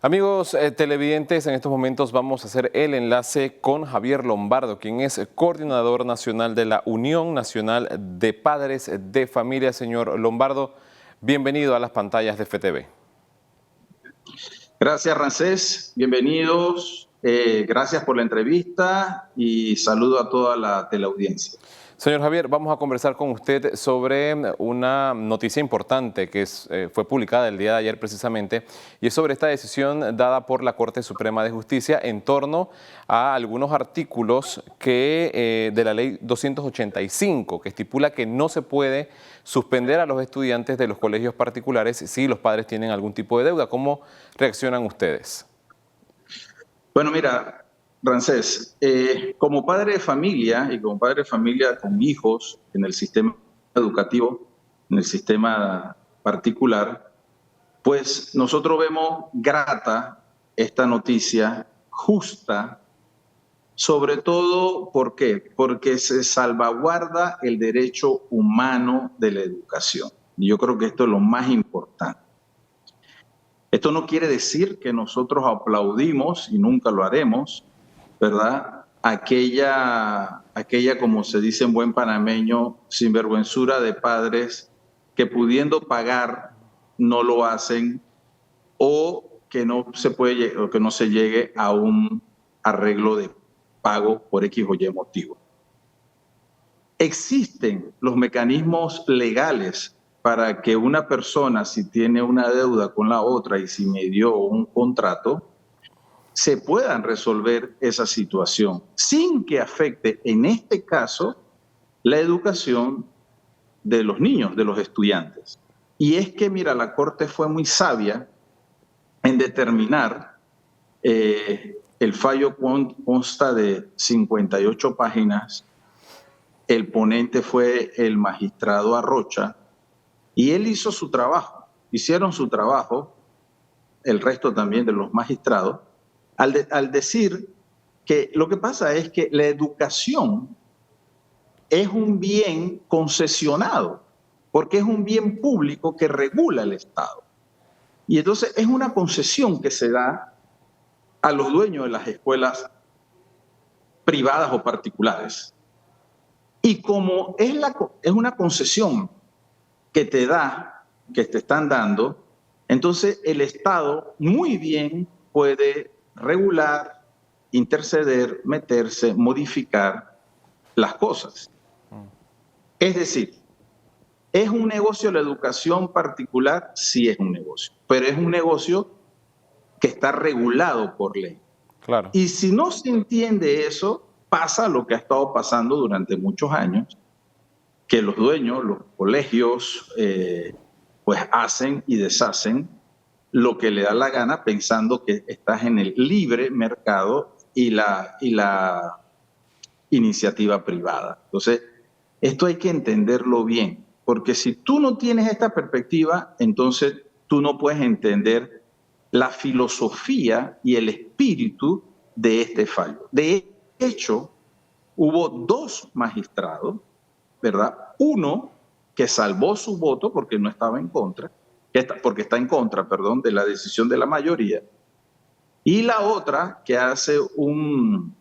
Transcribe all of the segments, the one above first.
Amigos televidentes, en estos momentos vamos a hacer el enlace con Javier Lombardo, quien es coordinador nacional de la Unión Nacional de Padres de Familia. Señor Lombardo, bienvenido a las pantallas de FTV. Gracias, Ramsés. Bienvenidos. Gracias por la entrevista y saludo a toda la teleaudiencia. Señor Javier, vamos a conversar con usted sobre una noticia importante que fue publicada el día de ayer precisamente, y es sobre esta decisión dada por la Corte Suprema de Justicia en torno a algunos artículos de la Ley 285, que estipula que no se puede suspender a los estudiantes de los colegios particulares si los padres tienen algún tipo de deuda. ¿Cómo reaccionan ustedes? Bueno, mira, Ramsés, como padre de familia y como padre de familia con hijos en el sistema educativo, en el sistema particular, pues nosotros vemos grata esta noticia, justa, sobre todo, ¿por qué? Porque se salvaguarda el derecho humano de la educación. Y yo creo que esto es lo más importante. Esto no quiere decir que nosotros aplaudimos, y nunca lo haremos, ¿verdad? Aquella, como se dice en buen panameño, sinvergüenzura de padres que pudiendo pagar no lo hacen, o que no se llegue a un arreglo de pago por X o Y motivo. Existen los mecanismos legales para que una persona, si tiene una deuda con la otra y si medió un contrato, se puedan resolver esa situación sin que afecte, en este caso, la educación de los niños, de los estudiantes. Y es que, mira, la Corte fue muy sabia en determinar, el fallo consta de 58 páginas, el ponente fue el magistrado Arrocha, y él hizo su trabajo, hicieron su trabajo, el resto también de los magistrados, al decir que lo que pasa es que la educación es un bien concesionado, porque es un bien público que regula el Estado. Y entonces es una concesión que se da a los dueños de las escuelas privadas o particulares. Y como es una concesión que te están dando, entonces el Estado muy bien puede regular, interceder, meterse, modificar las cosas. Es decir, ¿es un negocio la educación particular? Sí es un negocio, pero es un negocio que está regulado por ley. Claro. Y si no se entiende eso, pasa lo que ha estado pasando durante muchos años, que los dueños, los colegios, pues hacen y deshacen lo que le da la gana pensando que estás en el libre mercado y la iniciativa privada. Entonces, esto hay que entenderlo bien, porque si tú no tienes esta perspectiva, entonces tú no puedes entender la filosofía y el espíritu de este fallo. De hecho, hubo dos magistrados, ¿verdad? Uno que salvó su voto porque no estaba en contra, porque está en contra, perdón, de la decisión de la mayoría, y la otra que hace un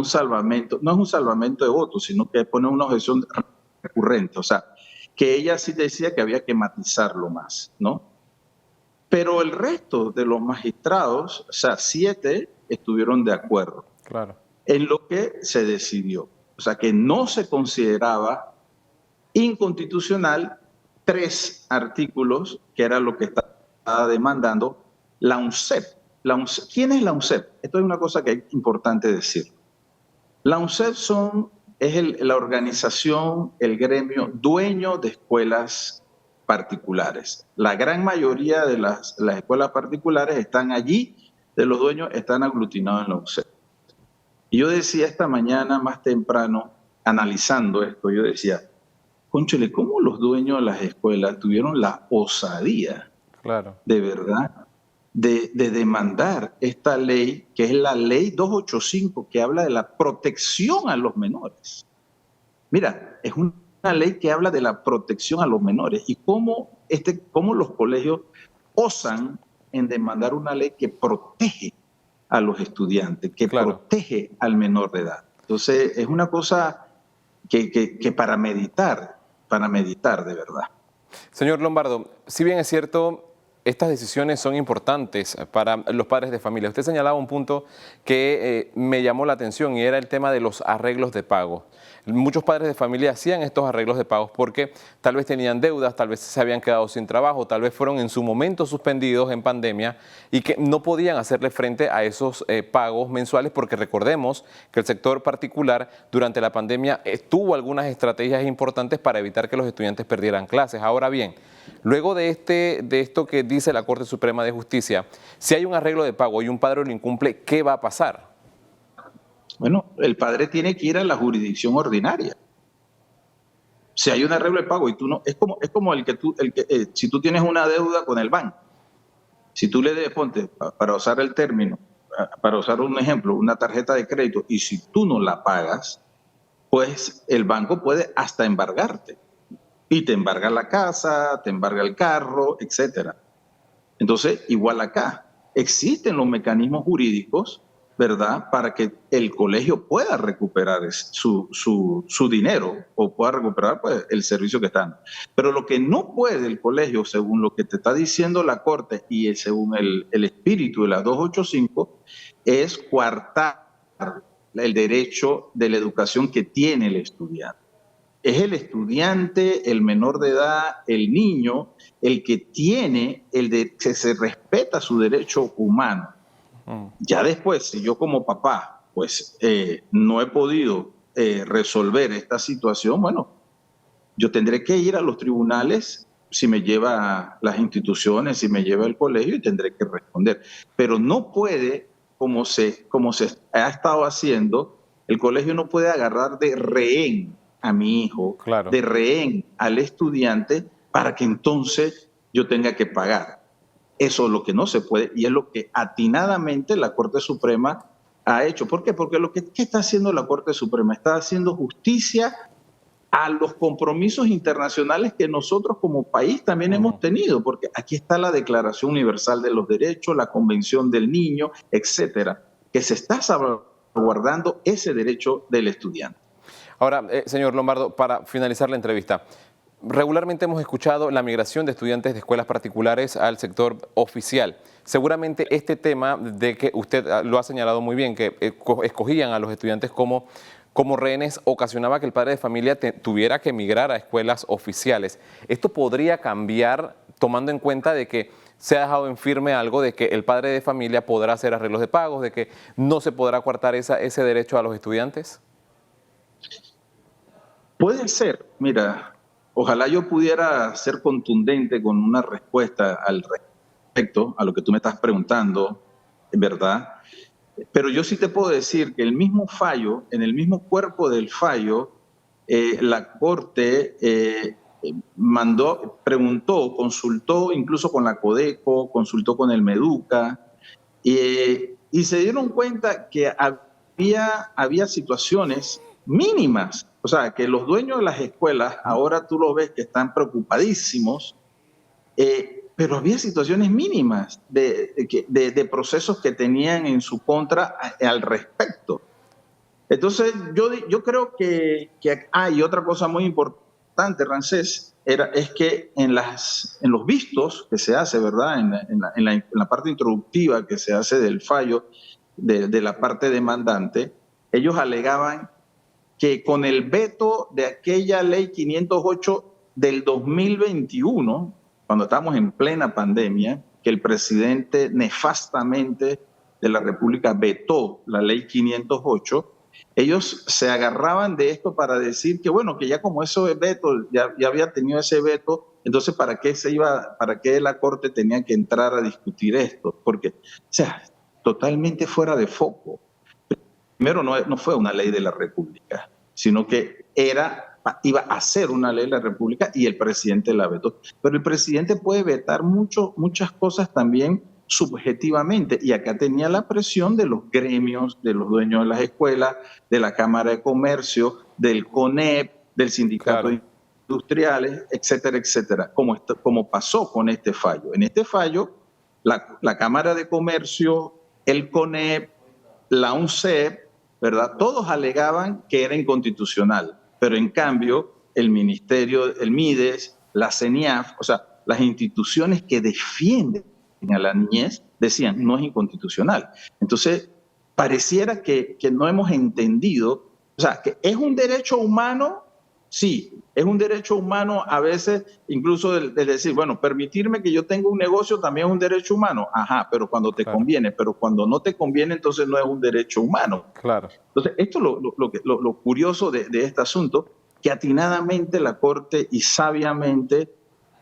salvamento, no es un salvamento de votos, sino que pone una objeción recurrente, o sea, que ella sí decía que había que matizarlo más, ¿no? Pero el resto de los magistrados, o sea, 7 estuvieron de acuerdo, Claro, en lo que se decidió. O sea, que no se consideraba inconstitucional 3 artículos, que era lo que estaba demandando la UNCEP. ¿Quién es la UNCEP? Esto es una cosa que es importante decir. La UNCEP es la organización, el gremio dueño de escuelas particulares. La gran mayoría de las escuelas particulares están allí, de los dueños están aglutinados en la UNCEP. Y yo decía esta mañana más temprano, analizando esto, yo decía, cónchale, ¿cómo los dueños de las escuelas tuvieron la osadía, claro. de verdad, de demandar esta ley, que es la ley 285, que habla de la protección a los menores? Mira, es una ley que habla de la protección a los menores y cómo los colegios osan en demandar una ley que protege a los estudiantes, que Claro. protege al menor de edad. Entonces, es una cosa que para meditar de verdad. Señor Lombardo, si bien es cierto, estas decisiones son importantes para los padres de familia. Usted señalaba un punto que me llamó la atención y era el tema de los arreglos de pago. Muchos padres de familia hacían estos arreglos de pagos porque tal vez tenían deudas, tal vez se habían quedado sin trabajo, tal vez fueron en su momento suspendidos en pandemia y que no podían hacerle frente a esos pagos mensuales porque recordemos que el sector particular durante la pandemia tuvo algunas estrategias importantes para evitar que los estudiantes perdieran clases. Ahora bien, luego de esto que dice la Corte Suprema de Justicia, si hay un arreglo de pago y un padre lo incumple, ¿qué va a pasar? Bueno, el padre tiene que ir a la jurisdicción ordinaria. Si hay un arreglo de pago y tú no, es como si tú tienes una deuda con el banco, si tú le debes, ponte, para usar el término, para usar un ejemplo, una tarjeta de crédito, y si tú no la pagas, pues el banco puede hasta embargarte. Y te embarga la casa, te embarga el carro, etcétera. Entonces, igual acá, existen los mecanismos jurídicos, ¿verdad?, para que el colegio pueda recuperar su dinero o pueda recuperar, pues, el servicio que están. Pero lo que no puede el colegio, según lo que te está diciendo la Corte y según el espíritu de la 285, es coartar el derecho de la educación que tiene el estudiante. Es el estudiante, el menor de edad, el niño, el que tiene, que se respeta su derecho humano. Ya después, si yo como papá, pues no he podido resolver esta situación, bueno, yo tendré que ir a los tribunales si me lleva a las instituciones, si me lleva al colegio y tendré que responder. Pero no puede, como se ha estado haciendo, el colegio no puede agarrar de rehén a mi hijo, Claro. de rehén al estudiante para que entonces yo tenga que pagar. Eso es lo que no se puede y es lo que atinadamente la Corte Suprema ha hecho. ¿Por qué? Porque ¿qué está haciendo la Corte Suprema? Está haciendo justicia a los compromisos internacionales que nosotros como país también hemos tenido, porque aquí está la Declaración Universal de los Derechos, la Convención del Niño, etcétera, que se está salvaguardando ese derecho del estudiante. Ahora, señor Lombardo, para finalizar la entrevista, regularmente hemos escuchado la migración de estudiantes de escuelas particulares al sector oficial. Seguramente este tema de que usted lo ha señalado muy bien, que escogían a los estudiantes como rehenes, ocasionaba que el padre de familia tuviera que emigrar a escuelas oficiales. ¿Esto podría cambiar tomando en cuenta de que se ha dejado en firme algo de que el padre de familia podrá hacer arreglos de pagos, de que no se podrá coartar ese derecho a los estudiantes? Puede ser, mira, ojalá yo pudiera ser contundente con una respuesta al respecto a lo que tú me estás preguntando, ¿verdad? Pero yo sí te puedo decir que el mismo fallo, en el mismo cuerpo del fallo, la Corte consultó incluso con la Codeco, consultó con el Meduca, y se dieron cuenta que había situaciones mínimas. O sea, que los dueños de las escuelas, ahora tú lo ves que están preocupadísimos, pero había situaciones mínimas de procesos que tenían en su contra al respecto. Entonces, yo creo que hay otra cosa muy importante, Ramsés, es que en los vistos que se hace, ¿verdad? En la parte introductiva que se hace del fallo de la parte demandante, ellos alegaban que con el veto de aquella ley 508 del 2021, cuando estábamos en plena pandemia, que el presidente nefastamente de la República vetó la ley 508, ellos se agarraban de esto para decir que, bueno, que ya como eso es veto, ya había tenido ese veto, entonces ¿para qué la Corte tenía que entrar a discutir esto? Porque, o sea, totalmente fuera de foco. Primero, no fue una ley de la República, sino que iba a ser una ley de la República y el presidente la vetó. Pero el presidente puede vetar muchas cosas también subjetivamente, y acá tenía la presión de los gremios, de los dueños de las escuelas, de la Cámara de Comercio, del CONEP, del Sindicato de Industriales, etcétera, etcétera, como pasó con este fallo. En este fallo, la Cámara de Comercio, el CONEP, la UNCEP, ¿verdad? Todos alegaban que era inconstitucional, pero en cambio el Ministerio, el MIDES, la CENIAF, o sea, las instituciones que defienden a la niñez decían no es inconstitucional. Entonces, pareciera que no hemos entendido, o sea, que es un derecho humano. Sí, es un derecho humano a veces, incluso de decir, bueno, permitirme que yo tenga un negocio también es un derecho humano. Ajá, pero cuando te conviene, pero cuando no te conviene, entonces no es un derecho humano. Claro. Entonces, esto es lo curioso de este asunto, que atinadamente la Corte y sabiamente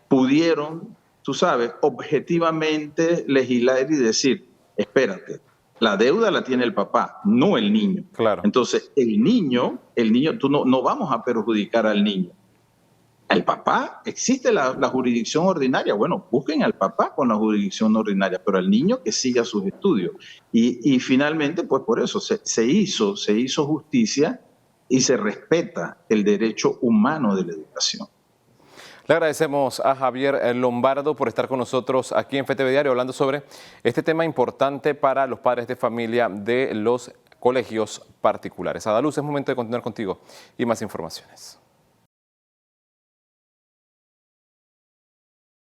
pudieron, tú sabes, objetivamente legislar y decir, espérate, la deuda la tiene el papá, no el niño. Claro. Entonces, el niño, tú no vamos a perjudicar al niño. El papá, existe la jurisdicción ordinaria. Bueno, busquen al papá con la jurisdicción ordinaria, pero al niño que siga sus estudios. Y finalmente, pues por eso se hizo justicia y se respeta el derecho humano de la educación. Le agradecemos a Javier Lombardo por estar con nosotros aquí en FTV Diario hablando sobre este tema importante para los padres de familia de los colegios particulares. Adaluz, es momento de continuar contigo y más informaciones.